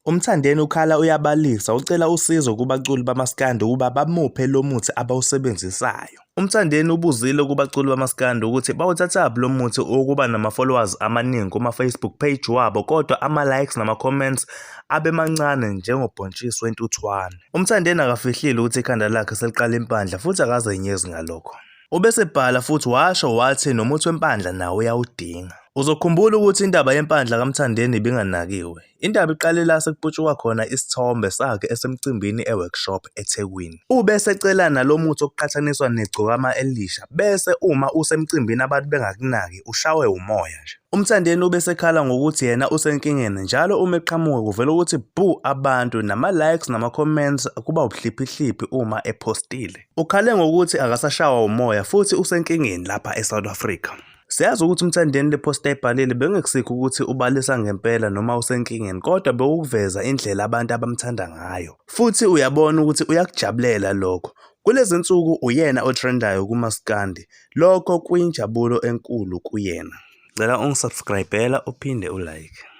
UMthandeni ukhala uyabalisa ucela usizo kubaculi baMaskandi ukuba bamuphe lo muthi abawusebenzisayo. UMthandeni ubuzile kubaculi baMaskandi ukuthi bawuthathaphi lo muthi ukuba nama-followers amaningi kuma-Facebook page wabo kodwa ama-likes nama-comments abe mancane njengobhontshisi wentuthwane. UMthandeni akafihlile ukuthi ikhanda lakhe seliqala impandla futhi akazenyezi ngalokho. Ubesebhala futhi washo wathi nomuthi wempandla nawo uyawudinga. Uzokhumbula ukuthi indaba yempandla kaMthandeni ibinganakiwe. Indaba iqale la sekuputshuka khona isithombe sakhe esemcimbini e-workshop eThekwini. Ubesecela nalomuthi okuqhathaniswa neGcokama Elisha bese uma usemcimbini abantu bengakunaki ushawe umoya nje. UMthandeni ubesekhala ngokuthi yena usenkingeni njalo uma eqhamuka kuvela ukuthi bhu abantu nama-likes nama-comments kuba ubuhliphihliphi uma epostile. Ukhale ngokuthi akasashawa umoya futhi usenkingeni lapha eSouth Africa. Siyazi ukuthi uMthandeni le post ayibhalile bengesikho ukuthi ubalisa ngempela noma usenkingeni kodwa bewukuveza indlela abantu abamthanda ngayo. Futhi uyabona ukuthi uyakujabulela lokho. Kulezi nsuku uyena otrendayo kuMaskandi. Lokho kuyinjabulo enkulu kuyena. Ngicela ungisubscribela uphinde ulike.